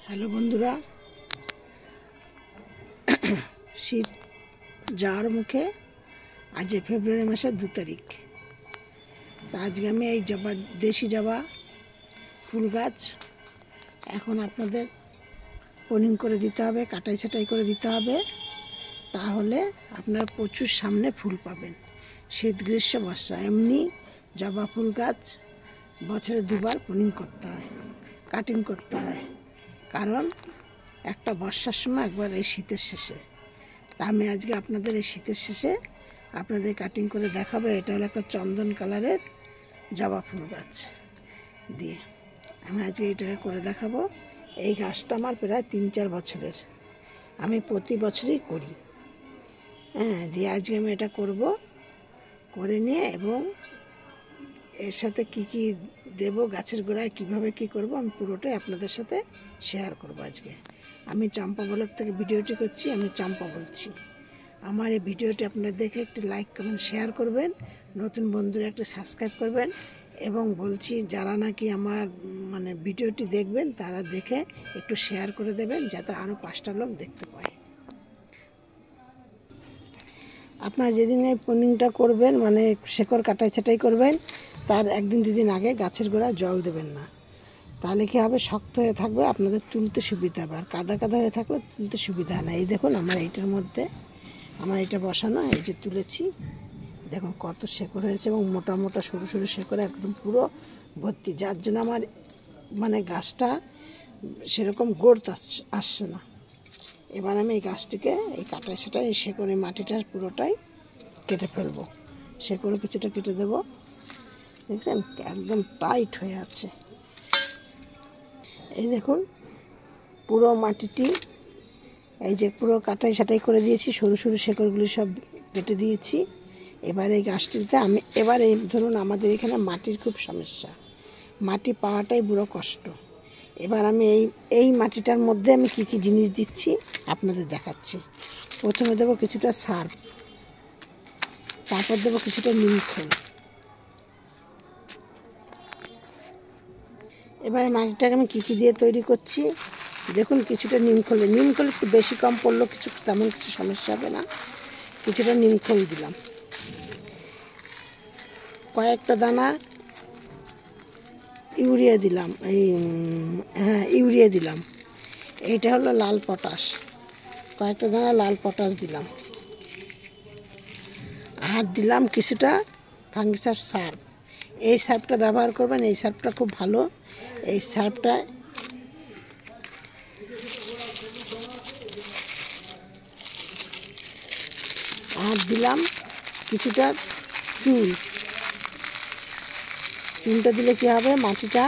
Hello বন্ধুরা, শীত যাওয়ার মুখে আজ ফেব্রুয়ারি মাসের 2 তারিখ। আজকে আমি এই জবা, দেশি জবা ফুল গাছ এখন আপনাদের পোনিং করে দিতে হবে, কাটাই ছাটাই করে দিতে হবে, তাহলে আপনারা প্রচুর সামনে ফুল পাবেন। শীত গ্রীষ্ম বর্ষা এমনি জবা ফুল গাছ বছরে 2 বার পোনিং করতে হয়, কাটিং করতে হয়। কারণ একটা বর্ষার সময় একবার এই শীতের শেষে। তা আমি আজকে আপনাদের এই শীতের শেষে আপনাদের কাটিং করে দেখাবো। এটা হলো একটা চন্দন কালারের জবা ফুল গাছ দিয়ে আমি আজকে এটাকে করে দেখাবো। এই গাছটা আমার প্রায় 3-4 বছরের, আমি প্রতি বছরই করি। দিয়ে আজকে আমি এটা করব, করে নিয়ে এবং এর সাথে কি কি দেব, গাছের গোড়ায় কিভাবে কি করব, আমি পুরোটাই আপনাদের সাথে শেয়ার করব। আজকে আমি চম্পা ব্লগ থেকে ভিডিওটি করছি, আমি চম্পা বলছি। আমার এই ভিডিওটি আপনারা দেখে একটি লাইক কমেন্ট শেয়ার করবেন, নতুন বন্ধুরা একটা সাবস্ক্রাইব করবেন, এবং বলছি যারা নাকি আমার ভিডিওটি দেখবেন তারা দেখে একটু শেয়ার করে দেবেন, যাতে আরও 5টা লোক দেখতে পায়। আপনারা যেদিন এই পোনিংটা করবেন, শেকড় কাটাই ছাটাই করবেন, তার 1-2 দিন আগে গাছের গোড়ায় জল দেবেন না। তাহলে কী হবে, শক্ত হয়ে থাকবে, আপনাদের তুলতে সুবিধা হবে। আর কাদা কাদা হয়ে থাকলে তুলতে সুবিধা হয় না। এই দেখুন আমার এইটার মধ্যে আমার এটা বসানো, এই যে তুলেছি, দেখুন কত শেকড় হয়েছে এবং মোটা মোটা সরু সরু শেকড় একদম পুরো ভর্তি, যার জন্য আমার গাছটা সেরকম গ্রোথ আসছে না। এবার আমি এই গাছটিকে এই কাটাই সেটাই এই শেকড়ে মাটিটা পুরোটাই কেটে ফেলবো। শেকড়ও কিছুটা কেটে দেবো, দেখছেন একদম টাইট হয়ে আছে। এই দেখুন পুরো মাটিটি এই যে পুরো কাটাই ছাটাই করে দিয়েছি, সরু সরু শেকড়গুলি সব কেটে দিয়েছি। এবার এই গাছটিতে আমি এই ধরুন আমাদের এখানে মাটির খুব সমস্যা, মাটি পাওয়াটাই বড় কষ্ট। এবার আমি এই মাটিটার মধ্যে আমি কি কি জিনিস দিচ্ছি আপনাদের দেখাচ্ছি। প্রথমে দেবো কিছুটা সার, তারপর দেবো কিছুটা নিমখোল। এবারে মাটিটাকে আমি কী কী দিয়ে তৈরি করছি দেখুন। কিছুটা নিমখোল একটু বেশি কম পড়লেও তেমন কিছু সমস্যা হবে না। কিছুটা নিমখোল দিলাম, কয়েকটা দানা ইউরিয়া দিলাম, ইউরিয়া দিলাম। এইটা হলো লাল পটাশ, কয়েকটা দানা লাল পটাশ দিলাম। আর দিলাম কিছুটা ফাঙ্গিসাইড সার। এই সারটা ব্যবহার করবেন, এই সারটা খুব ভালো। এই সারটা আর দিলাম কিছুটা চুনটা দিলে কী হবে, মাটিটা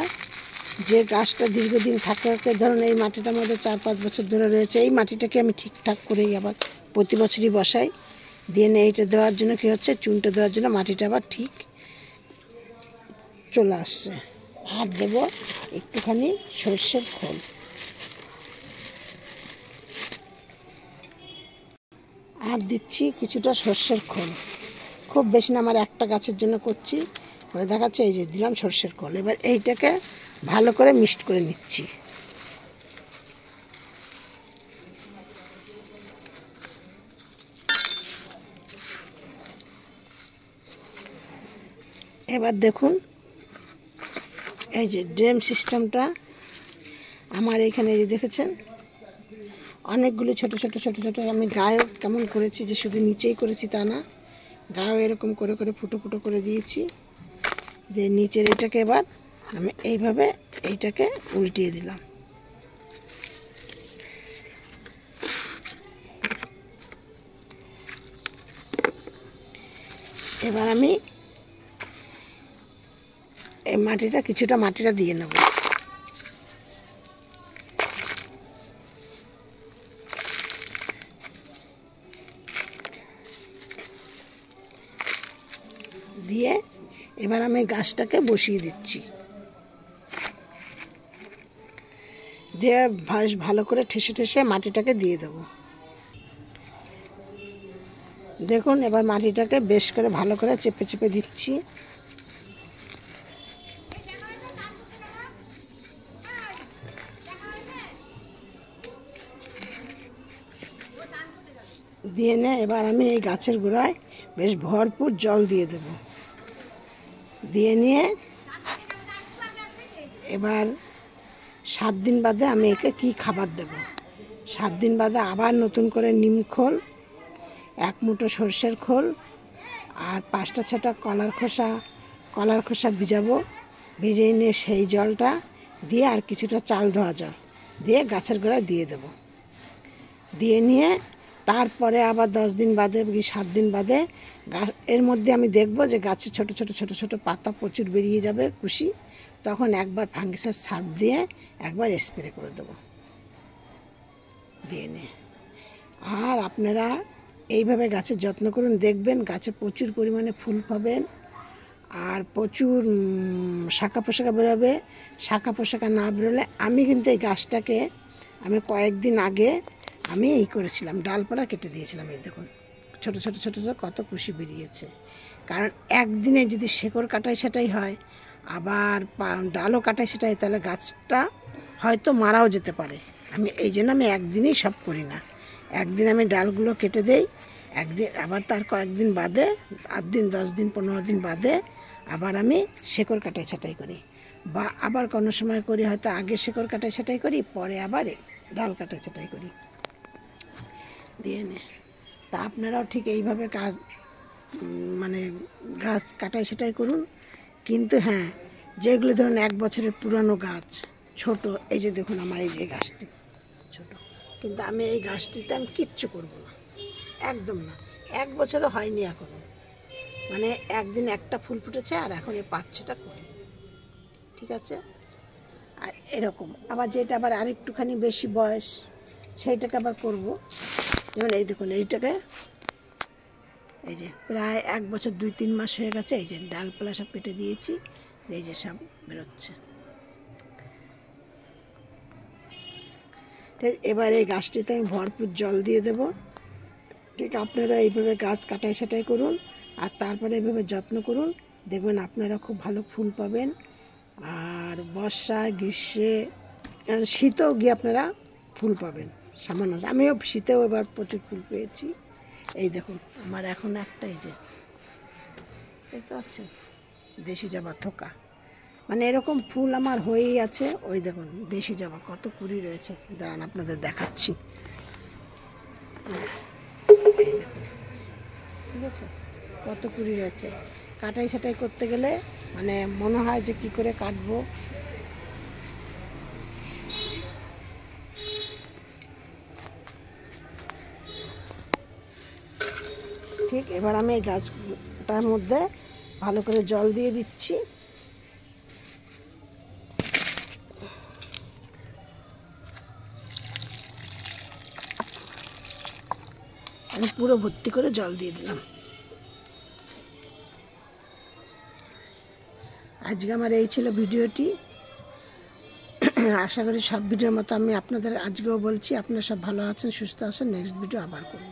যে গাছটা দীর্ঘদিন থাকে, ধরুন এই মাটিটার মধ্যে 4-5 বছর ধরে রয়েছে, এই মাটিটাকে আমি ঠিকঠাক করেই আবার প্রতি বছরই বসাই। দিয়ে এইটা দেওয়ার জন্য কী হচ্ছে, চুনটা দেওয়ার জন্য মাটিটা আবার ঠিক চলে আসছে। আর দেবো একটুখানি সর্ষের খোল। আর দিচ্ছি কিছুটা সর্ষের খোল, খুব বেশি না, আমার একটা গাছের জন্য করছি, করে দেখাচ্ছে। এই যে দিলাম সর্ষের খোল। এবার এইটাকে ভালো করে মিক্সড করে নিচ্ছি। এবার দেখুন এই যে ড্রেম সিস্টেমটা আমার এখানে, এই যে দেখেছেন অনেকগুলো ছোট ছোট ছোট ছোট আমি গায়েও কেমন করেছি, যে শুধু নিচেই করেছি তা না, গায়েও এরকম করে করে ফুটো ফুটো করে দিয়েছি। দিয়ে নিচের এটাকে এবার আমি এইভাবে এইটাকে উল্টিয়ে দিলাম। এবার আমি এই কিছুটা মাটিটা দিয়ে নেব। দিয়ে এবার আমি গাছটাকে বসিয়ে দিচ্ছি। দিয়ে ভালো করে ঠেসে ঠেসে মাটিটাকে দিয়ে দেবো। দেখুন এবার মাটিটাকে বেশ করে ভালো করে চেপে চেপে দিচ্ছি। দিয়ে নে এবার আমি এই গাছের গোড়ায় বেশ ভরপুর জল দিয়ে দেব। দিয়ে নিয়ে এবার 7 দিন বাদে আমি একে কি খাবার দেব। 7 দিন বাদে আবার নতুন করে নিম খোল, 1 মুঠো সর্ষের খোল আর 5টা 6টা কলার খোসা ভিজাবো। ভিজিয়ে নিয়ে সেই জলটা দিয়ে আর কিছুটা চাল ধোয়া জল দিয়ে গাছের গোড়ায় দিয়ে দেব। দিয়ে নিয়ে তারপরে আবার 10 দিন বাদে কি 7 দিন বাদে এর মধ্যে আমি দেখব যে গাছে ছোট ছোট পাতা প্রচুর বেরিয়ে যাবে কুশি, তখন একবার ফাঙ্গিসাইড সার্ফ দিয়ে একবার স্প্রে করে দেবো। দিয়ে নিয়ে আর আপনারা এইভাবে গাছের যত্ন করুন, দেখবেন গাছে প্রচুর পরিমাণে ফুল পাবেন আর প্রচুর শাখা পোশাকা বেরোবে। শাখা পোশাকা না বেরোলে আমি কিন্তু এই গাছটাকে আমি কয়েকদিন আগে আমি এই করেছিলাম, ডালপালা কেটে দিয়েছিলাম। এই দেখুন ছোট ছোট কত কুশি বেরিয়েছে। কারণ একদিনে যদি শেকড় কাটাই সেটাই হয়, আবার ডালও কাটাই সেটাই, তাহলে গাছটা হয়তো মারাও যেতে পারে। আমি এই জন্য আমি একদিনই সব করি না, একদিন আমি ডালগুলো কেটে দেই, একদিন আবার তার কয়েকদিন বাদে 8 দিন 10 দিন 15 দিন বাদে আবার আমি শেকড় কাটাই ছাঁটাই করি। বা আবার কোনো সময় করি হয়তো আগে শেকড় কাটাই ছাঁটাই করি, পরে আবার ডাল কাটাই ছাঁটাই করি। দিয়ে নে তা আপনারাও ঠিক এইভাবে কাজ মানে গাছ কাটাই সেটাই করুন। কিন্তু হ্যাঁ, যেগুলো ধরুন 1 বছরের পুরানো গাছ ছোট, এই যে দেখুন আমার এই যে গাছটি ছোট, কিন্তু আমি এই গাছটিতে আমি কিচ্ছু করব না, একদম না। 1 বছরও হয়নি এখনো, মানে একদিন একটা ফুল ফুটেছে আর এখন এই 5-6টা করি, ঠিক আছে। আর এরকম আবার যেটা আবার আরেকটুখানি বেশি বয়স সেইটাকে আবার করব। যেমন এই দেখুন এইটাকে, এই যে প্রায় 1 বছর 2-3 মাস হয়ে গেছে, এই যে ডালপালা সব কেটে দিয়েছি, এই যে সব বেরোচ্ছে। ঠিক এবার এই গাছটিতে আমি ভরপুর জল দিয়ে দেব। ঠিক আপনারা এইভাবে গাছ কাটাই ছাঁটাই করুন আর তারপরে এইভাবে যত্ন করুন, দেখবেন আপনারা খুব ভালো ফুল পাবেন। আর বর্ষায় গ্রীষ্মে শীতেও গিয়ে আপনারা ফুল পাবেন সামান্য। আমিও শীতেও এবার প্রচুর ফুল পেয়েছি। এই দেখুন আমার এখন একটা, এই যে দেখতে পাচ্ছেন দেশি জবা থোকা, মানে এরকম ফুল আমার হয়েই আছে। ওই দেখুন দেশি জবা কত কুড়ি রয়েছে, দাঁড়ান আপনাদের দেখাচ্ছি। এই দেখুন, ঠিক আছে, কত কুড়ি রয়েছে। কাটাই ছাটাই করতে গেলে মানে মনে হয় যে কি করে কাটবো। ঠিক এবার আমি এই গাছটার মধ্যে ভালো করে জল দিয়ে দিচ্ছি। আমি পুরো ভর্তি করে জল দিয়ে দিলাম। আজকে আমার এই ছিল ভিডিওটি। আশা করি সব ভিডিওর মতো আমি আপনাদের আজকেও বলছি আপনারা সব ভালো আছেন, সুস্থ আছেন। নেক্সট ভিডিও আবার করব।